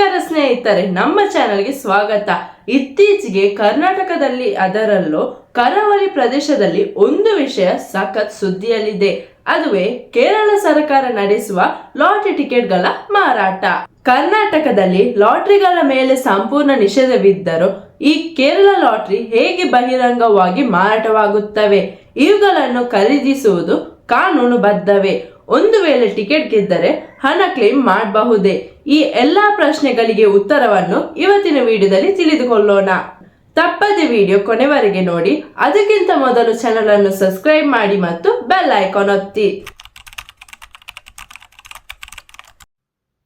ನಮಸ್ಕಾರ ಸ್ನೇಹಿತರೆ, ನಮ್ಮ ಚಾನೆಲ್ಗೆ ಸ್ವಾಗತ. ಇತ್ತೀಚೆಗೆ ಕರ್ನಾಟಕದಲ್ಲಿ ಅದರಲ್ಲೂ ಕರಾವಳಿ ಪ್ರದೇಶದಲ್ಲಿ ಒಂದು ವಿಷಯ ಸಖತ್ ಸುದ್ದಿಯಲ್ಲಿದೆ. ಅದುವೇ ಕೇರಳ ಸರ್ಕಾರ ನಡೆಸುವ ಲಾಟರಿ ಟಿಕೆಟ್ಗಳ ಮಾರಾಟ. ಕರ್ನಾಟಕದಲ್ಲಿ ಲಾಟರಿಗಳ ಮೇಲೆ ಸಂಪೂರ್ಣ ನಿಷೇಧವಿದ್ದರೂ ಈ ಕೇರಳ ಲಾಟರಿ ಹೇಗೆ ಬಹಿರಂಗವಾಗಿ ಮಾರಾಟವಾಗುತ್ತವೆ? ಇವುಗಳನ್ನು ಖರೀದಿಸುವುದು ಕಾನೂನುಬದ್ಧವೇ? ಒಂದು ವೇಳೆ ಟಿಕೆಟ್ ಗೆದ್ದರೆ ಹಣ ಕ್ಲೇಮ್ ಮಾಡಬಹುದೇ? ಈ ಎಲ್ಲಾ ಪ್ರಶ್ನೆಗಳಿಗೆ ಉತ್ತರವನ್ನು ಇವತ್ತಿನ ವಿಡಿಯೋದಲ್ಲಿ ತಿಳಿದುಕೊಳ್ಳೋಣ. ತಪ್ಪದೆ ವಿಡಿಯೋ ಕೊನೆವರೆಗೆ ನೋಡಿ. ಅದಕ್ಕಿಂತ ಮೊದಲು ಚಾನೆಲ್ ಅನ್ನು ಸಬ್ಸ್ಕ್ರೈಬ್ ಮಾಡಿ ಮತ್ತು ಬೆಲ್ ಐಕಾನ್ ಒತ್ತಿ.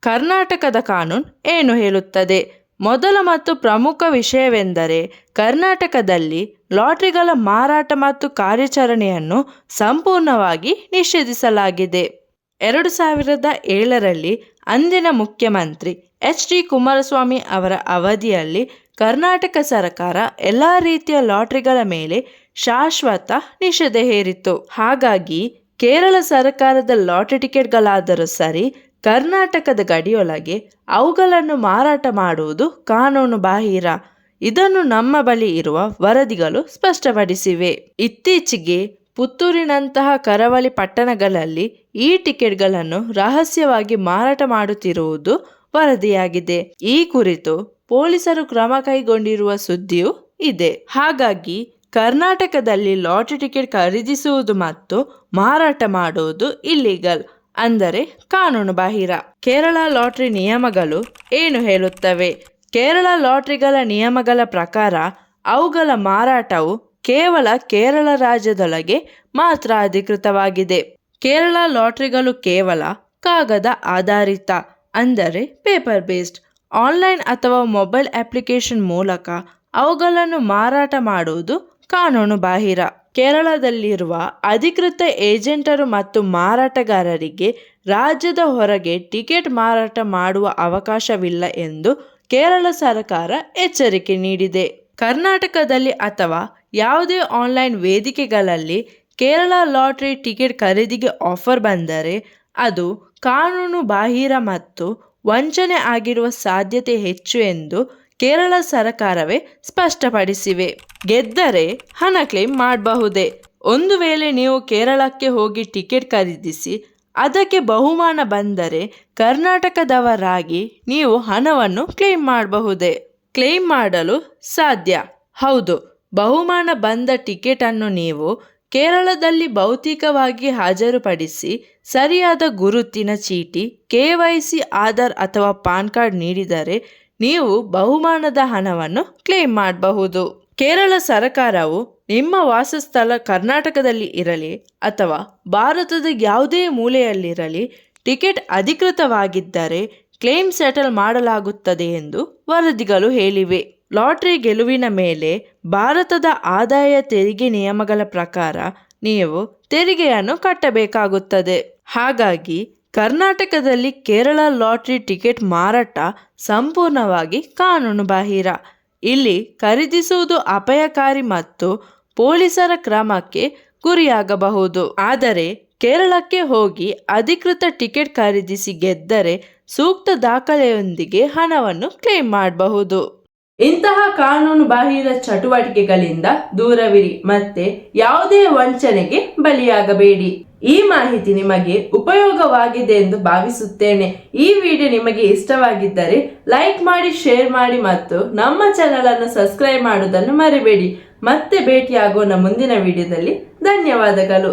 ಕರ್ನಾಟಕದ ಕಾನೂನು ಏನು ಹೇಳುತ್ತದೆ? ಮೊದಲ ಮತ್ತು ಪ್ರಮುಖ ವಿಷಯವೆಂದರೆ ಕರ್ನಾಟಕದಲ್ಲಿ ಲಾಟರಿಗಳ ಮಾರಾಟ ಮತ್ತು ಕಾರ್ಯಾಚರಣೆಯನ್ನು ಸಂಪೂರ್ಣವಾಗಿ ನಿಷೇಧಿಸಲಾಗಿದೆ. 2007ರಲ್ಲಿ ಅಂದಿನ ಮುಖ್ಯಮಂತ್ರಿ ಎಚ್.ಡಿ. ಕುಮಾರಸ್ವಾಮಿ ಅವರ ಅವಧಿಯಲ್ಲಿ ಕರ್ನಾಟಕ ಸರ್ಕಾರ ಎಲ್ಲ ರೀತಿಯ ಲಾಟರಿಗಳ ಮೇಲೆ ಶಾಶ್ವತ ನಿಷೇಧ ಹೇರಿತು. ಹಾಗಾಗಿ ಕೇರಳ ಸರ್ಕಾರದ ಲಾಟರಿ ಟಿಕೆಟ್ಗಳಾದರೂ ಸರಿ, ಕರ್ನಾಟಕದ ಗಡಿಯೊಳಗೆ ಅವುಗಳನ್ನು ಮಾರಾಟ ಮಾಡುವುದು ಕಾನೂನು ಬಾಹಿರ. ಇದನ್ನು ನಮ್ಮ ಬಳಿ ಇರುವ ವರದಿಗಳು ಸ್ಪಷ್ಟಪಡಿಸಿವೆ. ಇತ್ತೀಚೆಗೆ ಪುತ್ತೂರಿನಂತಹ ಕರಾವಳಿ ಪಟ್ಟಣಗಳಲ್ಲಿ ಈ ಟಿಕೆಟ್ಗಳನ್ನು ರಹಸ್ಯವಾಗಿ ಮಾರಾಟ ಮಾಡುತ್ತಿರುವುದು ವರದಿಯಾಗಿದೆ. ಈ ಕುರಿತು ಪೊಲೀಸರು ಕ್ರಮ ಕೈಗೊಂಡಿರುವ ಸುದ್ದಿಯೂ ಇದೆ. ಹಾಗಾಗಿ ಕರ್ನಾಟಕದಲ್ಲಿ ಲಾಟರಿ ಟಿಕೆಟ್ ಖರೀದಿಸುವುದು ಮತ್ತು ಮಾರಾಟ ಮಾಡುವುದು ಇಲ್ಲಿಗಲ್, ಅಂದರೆ ಕಾನೂನು ಬಾಹಿರ. ಕೇರಳ ಲಾಟರಿ ನಿಯಮಗಳು ಏನು ಹೇಳುತ್ತವೆ? ಕೇರಳ ಲಾಟರಿಗಳ ನಿಯಮಗಳ ಪ್ರಕಾರ ಅವುಗಳ ಮಾರಾಟವು ಕೇವಲ ಕೇರಳ ರಾಜ್ಯದೊಳಗೆ ಮಾತ್ರ ಅಧಿಕೃತವಾಗಿದೆ. ಕೇರಳ ಲಾಟರಿಗಳು ಕೇವಲ ಕಾಗದ ಆಧಾರಿತ, ಅಂದರೆ ಪೇಪರ್ ಬೇಸ್ಡ್. ಆನ್ಲೈನ್ ಅಥವಾ ಮೊಬೈಲ್ ಅಪ್ಲಿಕೇಶನ್ ಮೂಲಕ ಅವುಗಳನ್ನು ಮಾರಾಟ ಮಾಡುವುದು ಕಾನೂನು ಬಾಹಿರ. ಕೇರಳದಲ್ಲಿರುವ ಅಧಿಕೃತ ಏಜೆಂಟರು ಮತ್ತು ಮಾರಾಟಗಾರರಿಗೆ ರಾಜ್ಯದ ಹೊರಗೆ ಟಿಕೆಟ್ ಮಾರಾಟ ಮಾಡುವ ಅವಕಾಶವಿಲ್ಲ ಎಂದು ಕೇರಳ ಸರ್ಕಾರ ಎಚ್ಚರಿಕೆ ನೀಡಿದೆ. ಕರ್ನಾಟಕದಲ್ಲಿ ಅಥವಾ ಯಾವುದೇ ಆನ್ಲೈನ್ ವೇದಿಕೆಗಳಲ್ಲಿ ಕೇರಳ ಲಾಟರಿ ಟಿಕೆಟ್ ಖರೀದಿಗೆ ಆಫರ್ ಬಂದರೆ ಅದು ಕಾನೂನು ಬಾಹಿರ ಮತ್ತು ವಂಚನೆ ಆಗಿರುವ ಸಾಧ್ಯತೆ ಹೆಚ್ಚು ಎಂದು ಕೇರಳ ಸರ್ಕಾರವೇ ಸ್ಪಷ್ಟಪಡಿಸಿವೆ. ಗೆದ್ದರೆ ಹಣ ಕ್ಲೇಮ್ ಮಾಡಬಹುದೇ? ಒಂದು ವೇಳೆ ನೀವು ಕೇರಳಕ್ಕೆ ಹೋಗಿ ಟಿಕೆಟ್ ಖರೀದಿಸಿ ಅದಕ್ಕೆ ಬಹುಮಾನ ಬಂದರೆ ಕರ್ನಾಟಕದವರಾಗಿ ನೀವು ಹಣವನ್ನು ಕ್ಲೇಮ್ ಮಾಡಬಹುದೇ? ಕ್ಲೇಮ್ ಮಾಡಲು ಸಾಧ್ಯ. ಹೌದು, ಬಹುಮಾನ ಬಂದ ಟಿಕೆಟ್ ಅನ್ನು ನೀವು ಕೇರಳದಲ್ಲಿ ಭೌತಿಕವಾಗಿ ಹಾಜರುಪಡಿಸಿ ಸರಿಯಾದ ಗುರುತಿನ ಚೀಟಿ, KYC, ಆಧಾರ್ ಅಥವಾ ಪಾನ್ ಕಾರ್ಡ್ ನೀಡಿದರೆ ನೀವು ಬಹುಮಾನದ ಹಣವನ್ನು ಕ್ಲೇಮ್ ಮಾಡಬಹುದು. ಕೇರಳ ಸರ್ಕಾರವು ನಿಮ್ಮ ವಾಸಸ್ಥಳ ಕರ್ನಾಟಕದಲ್ಲಿ ಇರಲಿ ಅಥವಾ ಭಾರತದ ಯಾವುದೇ ಮೂಲೆಯಲ್ಲಿರಲಿ ಟಿಕೆಟ್ ಅಧಿಕೃತವಾಗಿದ್ದರೆ ಕ್ಲೇಮ್ ಸೆಟಲ್ ಮಾಡಲಾಗುತ್ತದೆ ಎಂದು ವರದಿಗಳು ಹೇಳಿವೆ. ಲಾಟರಿ ಗೆಲುವಿನ ಮೇಲೆ ಭಾರತದ ಆದಾಯ ತೆರಿಗೆ ನಿಯಮಗಳ ಪ್ರಕಾರ ನೀವು ತೆರಿಗೆಯನ್ನು ಕಟ್ಟಬೇಕಾಗುತ್ತದೆ. ಹಾಗಾಗಿ ಕರ್ನಾಟಕದಲ್ಲಿ ಕೇರಳ ಲಾಟರಿ ಟಿಕೆಟ್ ಮಾರಾಟ ಸಂಪೂರ್ಣವಾಗಿ ಕಾನೂನು ಬಾಹಿರ. ಇಲ್ಲಿ ಖರೀದಿಸುವುದು ಅಪಾಯಕಾರಿ ಮತ್ತು ಪೊಲೀಸರ ಕ್ರಮಕ್ಕೆ ಗುರಿಯಾಗಬಹುದು. ಆದರೆ ಕೇರಳಕ್ಕೆ ಹೋಗಿ ಅಧಿಕೃತ ಟಿಕೆಟ್ ಖರೀದಿಸಿ ಗೆದ್ದರೆ ಸೂಕ್ತ ದಾಖಲೆಯೊಂದಿಗೆ ಹಣವನ್ನು ಕ್ಲೇಮ್ ಮಾಡಬಹುದು. ಇಂತಹ ಕಾನೂನು ಬಾಹಿರ ಚಟುವಟಿಕೆಗಳಿಂದ ದೂರವಿರಿ ಮತ್ತೆ ಯಾವುದೇ ವಂಚನೆಗೆ ಬಲಿಯಾಗಬೇಡಿ. ಈ ಮಾಹಿತಿ ನಿಮಗೆ ಉಪಯೋಗವಾಗಿದೆ ಎಂದು ಭಾವಿಸುತ್ತೇನೆ. ಈ ವಿಡಿಯೋ ನಿಮಗೆ ಇಷ್ಟವಾಗಿದ್ದರೆ ಲೈಕ್ ಮಾಡಿ, ಶೇರ್ ಮಾಡಿ ಮತ್ತು ನಮ್ಮ ಚಾನೆಲ್ ಅನ್ನು ಸಬ್ಸ್ಕ್ರೈಬ್ ಮಾಡುವುದನ್ನು ಮರಿಬೇಡಿ. ಮತ್ತೆ ಭೇಟಿಯಾಗೋಣ ಮುಂದಿನ ವಿಡಿಯೋದಲ್ಲಿ. ಧನ್ಯವಾದಗಳು.